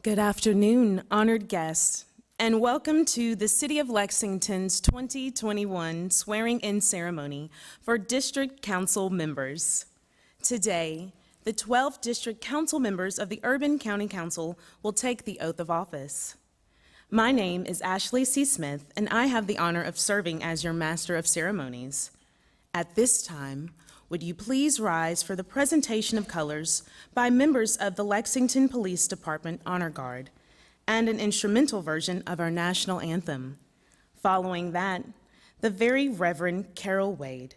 Good afternoon, honored guests, and welcome to the City of Lexington's 2021 swearing-in ceremony for District Council members. Today, the 12 District Council members of the Urban County Council will take the oath of office. My name is Ashley C. Smith, and I have the honor of serving as your Master of Ceremonies. At this time, would you please rise for the presentation of colors by members of the Lexington Police Department Honor Guard and an instrumental version of our national anthem. Following that, the Very Reverend Carol Wade,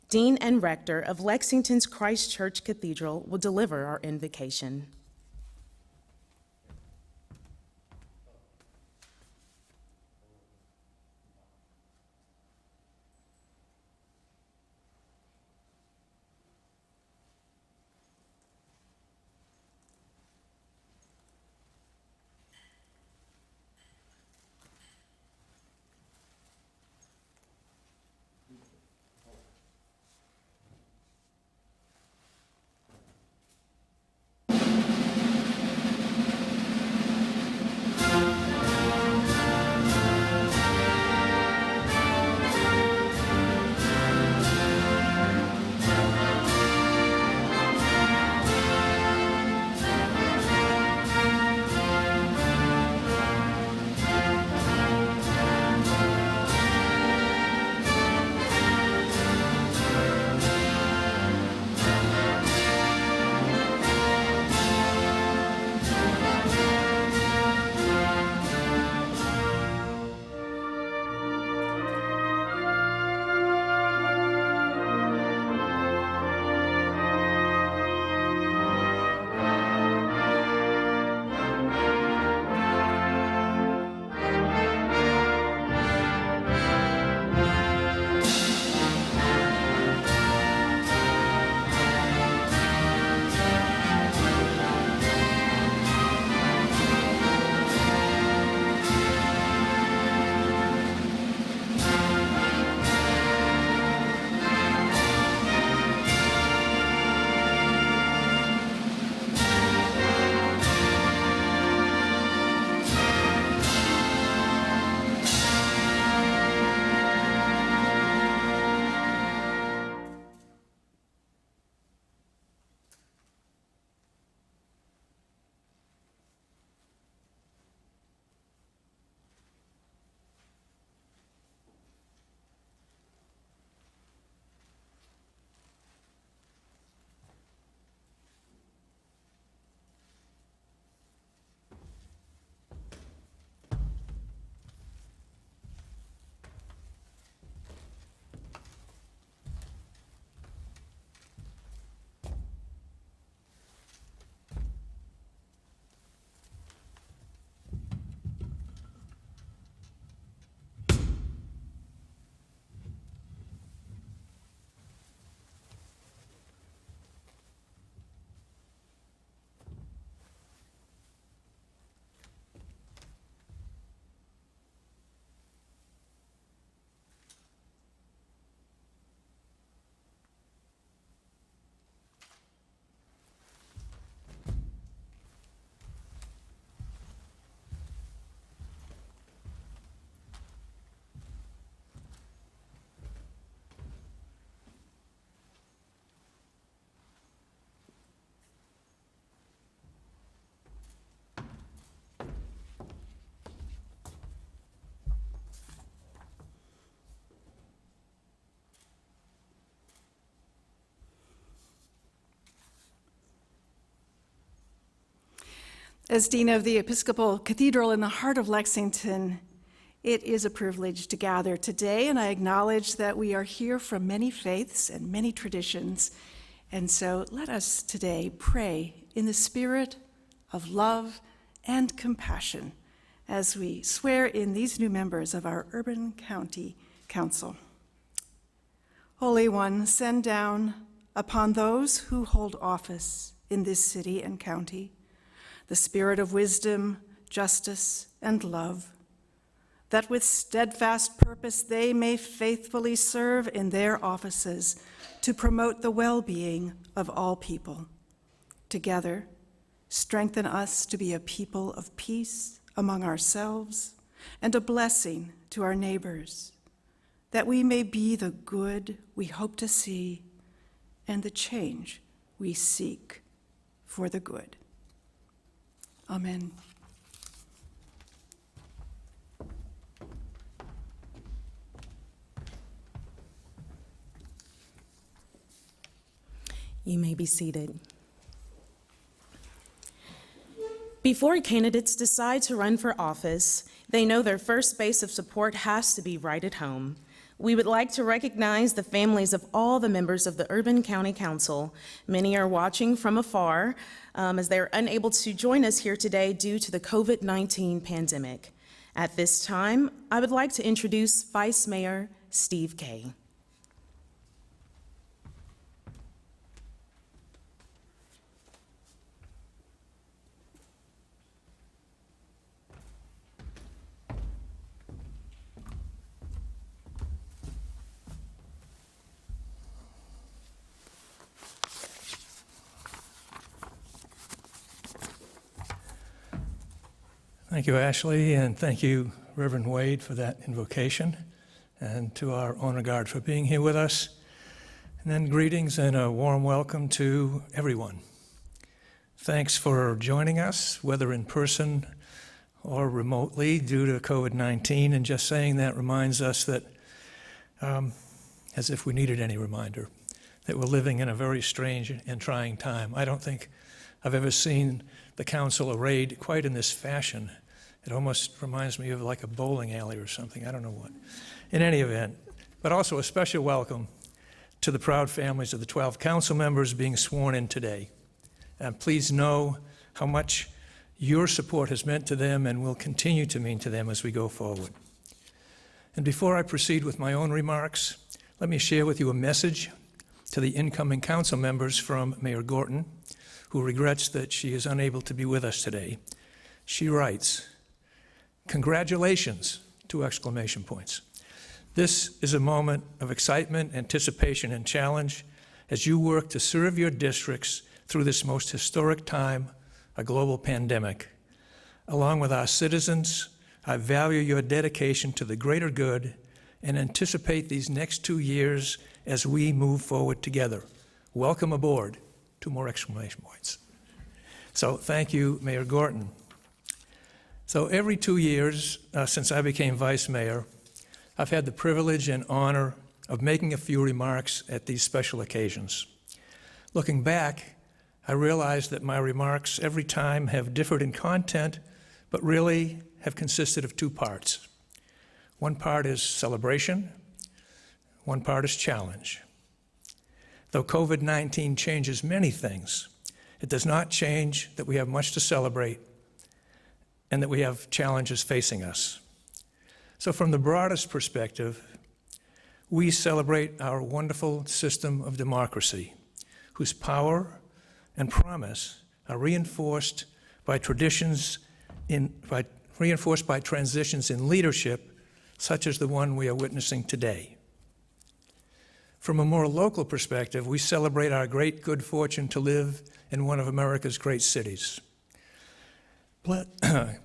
Dean and Rector of Lexington's Christ Church Cathedral, will deliver our invocation. As Dean of the Episcopal Cathedral in the heart of Lexington, it is a privilege to gather today, and I acknowledge that we are here from many faiths and many traditions. And so let us today pray in the spirit of love and compassion as we swear in these new members of our Urban County Council. Holy One, send down upon those who hold office in this city and county the spirit of wisdom, justice, and love, that with steadfast purpose they may faithfully serve in their offices to promote the well-being of all people. Together, Strengthen us to be a people of peace among ourselves and a blessing to our neighbors, that we may be the good we hope to see and the change we seek for the good. Amen. You may be seated. Before candidates decide to run for office, they know their first base of support has to be right at home. We would like to recognize the families of all the members of the Urban County Council. Many are watching from afar as they are unable to join us here today due to the COVID-19 pandemic. At this time, I would like to introduce Vice Mayor Steve Kay. Thank you, Ashley, and thank you, Reverend Wade, for that invocation, and to our honor guard for being here with us. And then greetings and a warm welcome to everyone. Thanks for joining us, whether in person or remotely due to COVID-19, and just saying that reminds us that, as if we needed any reminder, that we're living in a very strange and trying time. I don't think I've ever seen the council arrayed quite in this fashion. It almost reminds me of like a bowling alley or something, I don't know what. In any event, but also a special welcome to the proud families of the 12 council members being sworn in today. And please know how much your support has meant to them and will continue to mean to them as we go forward. And before I proceed with my own remarks, let me share with you a message to the incoming council members from Mayor Gorton, who regrets that she is unable to be with us today. She writes, "Congratulations," 2 exclamation points. This is a moment of excitement, anticipation, and challenge as you work to serve your districts through this most historic time, a global pandemic. Along with our citizens, I value your dedication to the greater good and anticipate these next 2 years as we move forward together. Welcome aboard. 2 more exclamation points. So thank you, Mayor Gorton. So every 2 years since I became vice mayor, I've had the privilege and honor of making a few remarks at these special occasions. Looking back, I realized that my remarks every time have differed in content, but really have consisted of 2 parts. One part is celebration, one part is challenge. Though COVID-19 changes many things, it does not change that we have much to celebrate and that we have challenges facing us. So from the broadest perspective, we celebrate our wonderful system of democracy, whose power and promise are reinforced by transitions in leadership, such as the one we are witnessing today. From a more local perspective, we celebrate our great good fortune to live in one of America's great cities,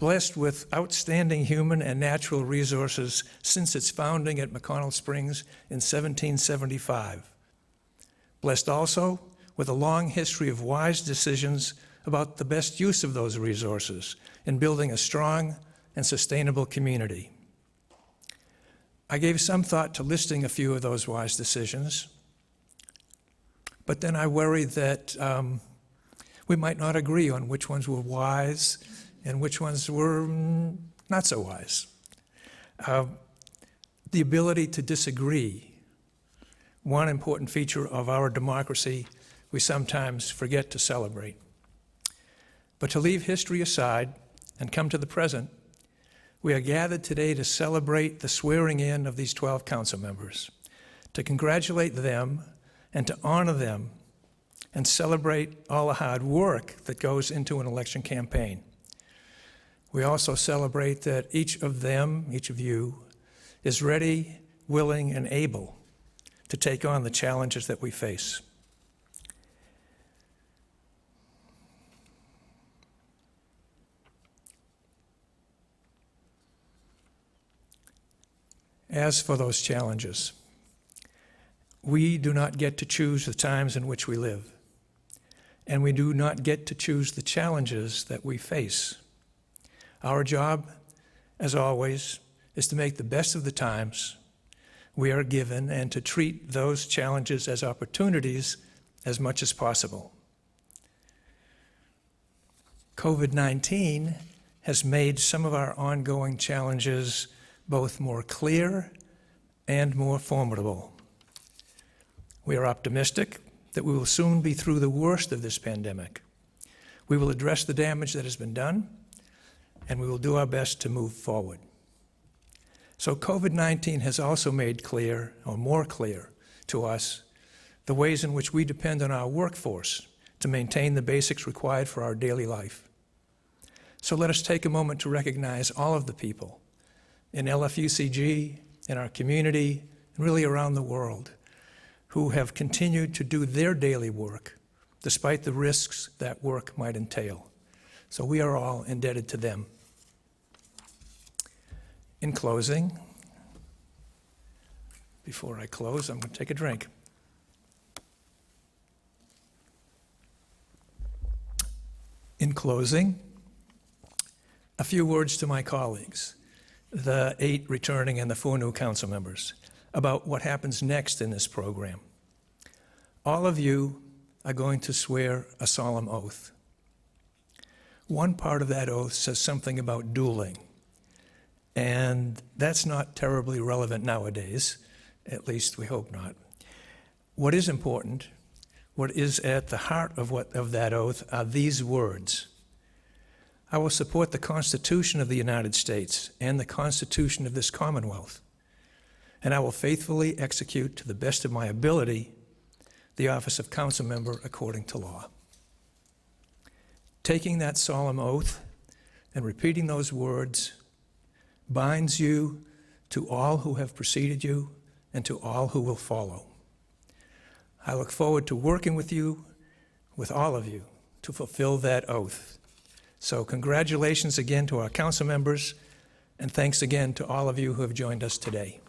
blessed with outstanding human and natural resources since its founding at McConnell Springs in 1775. Blessed also with a long history of wise decisions about the best use of those resources in building a strong and sustainable community. I gave some thought to listing a few of those wise decisions, but then I worried that we might not agree on which ones were wise and which ones were not so wise. The ability to disagree, one important feature of our democracy we sometimes forget to celebrate. But to leave history aside and come to the present, we are gathered today to celebrate the swearing in of these 12 council members, to congratulate them and to honor them and celebrate all the hard work that goes into an election campaign. We also celebrate that each of them, each of you, is ready, willing, and able to take on the challenges that we face. As for those challenges, we do not get to choose the times in which we live, and we do not get to choose the challenges that we face. Our job, as always, is to make the best of the times we are given and to treat those challenges as opportunities as much as possible. COVID-19 has made some of our ongoing challenges both more clear and more formidable. We are optimistic that we will soon be through the worst of this pandemic. We will address the damage that has been done, and we will do our best to move forward. So COVID-19 has also made clear, or more clear, to us the ways in which we depend on our workforce to maintain the basics required for our daily life. So let us take a moment to recognize all of the people in LFUCG, in our community, and really around the world, who have continued to do their daily work despite the risks that work might entail. So we are all indebted to them. In closing, before I close, I'm going to take a drink. In closing, a few words to my colleagues, the 8 returning and the 4 new council members, about what happens next in this program. All of you are going to swear a solemn oath. One part of that oath says something about dueling, and that's not terribly relevant nowadays, at least we hope not. What is important, what is at the heart of that oath are these words: I will support the Constitution of the United States and the Constitution of this Commonwealth, and I will faithfully execute to the best of my ability the office of council member according to law. Taking that solemn oath and repeating those words binds you to all who have preceded you and to all who will follow. I look forward to working with you, with all of you, to fulfill that oath. So congratulations again to our council members, and thanks again to all of you who have joined us today.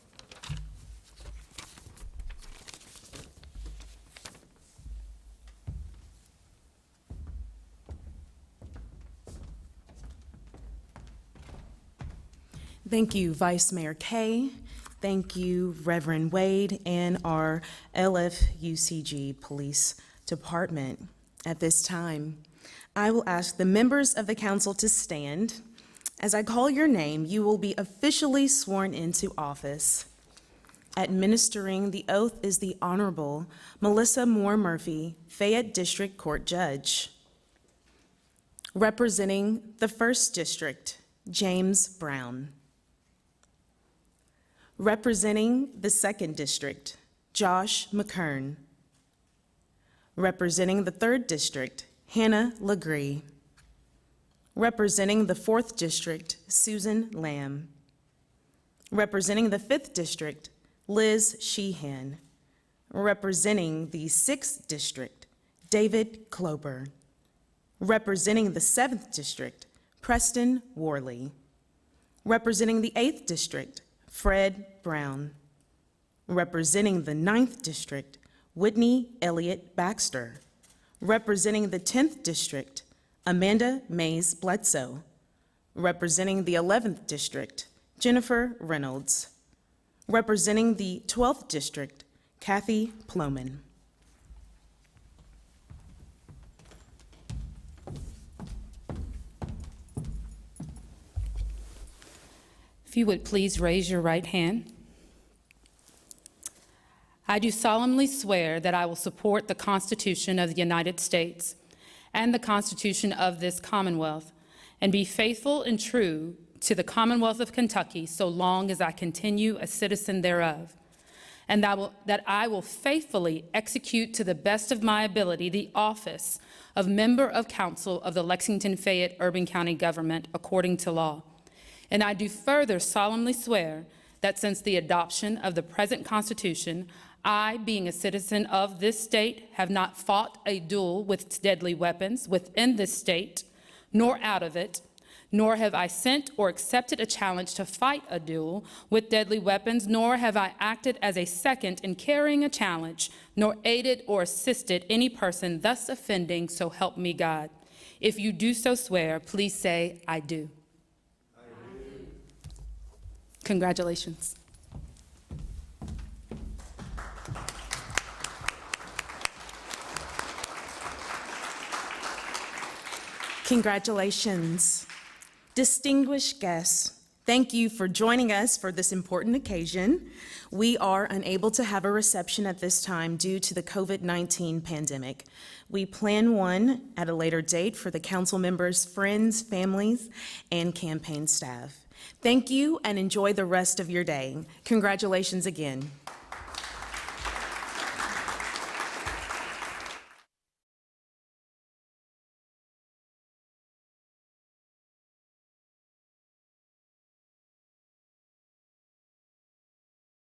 Thank you, Vice Mayor Kay. Thank you, Reverend Wade, and our LFUCG Police Department. At this time, I will ask the members of the council to stand. As I call your name, you will be officially sworn into office. Administering the oath is the Honorable Melissa Moore Murphy, Fayette District Court Judge. Representing the 1st District, James Brown. Representing the 2nd District, Josh McKern. Representing the 3rd District, Hannah LeGris. Representing the 4th District, Susan Lamb. Representing the 5th District, Liz Sheehan. Representing the 6th District, David Klober. Representing the 7th District, Preston Worley. Representing the 8th District, Fred Brown. Representing the 9th District, Whitney Elliott Baxter. Representing the 10th District, Amanda Mays Bledsoe. Representing the 11th District, Jennifer Reynolds. Representing the 12th District, Kathy Ploman. If you would please raise your right hand. I do solemnly swear that I will support the Constitution of the United States and the Constitution of this Commonwealth, and be faithful and true to the Commonwealth of Kentucky so long as I continue a citizen thereof, and that I will faithfully execute to the best of my ability the office of Member of Council of the Lexington Fayette Urban County Government according to law. And I do further solemnly swear that since the adoption of the present Constitution, I, being a citizen of this state, have not fought a duel with deadly weapons within this state, nor out of it, nor have I sent or accepted a challenge to fight a duel with deadly weapons, nor have I acted as a second in carrying a challenge, nor aided or assisted any person thus offending, so help me God. If you do so swear, please say, I do. I do. Congratulations. Congratulations. Distinguished guests, thank you for joining us for this important occasion. We are unable to have a reception at this time due to the COVID-19 pandemic. We plan one at a later date for the council members, friends, families, and campaign staff. Thank you and enjoy the rest of your day. Congratulations again.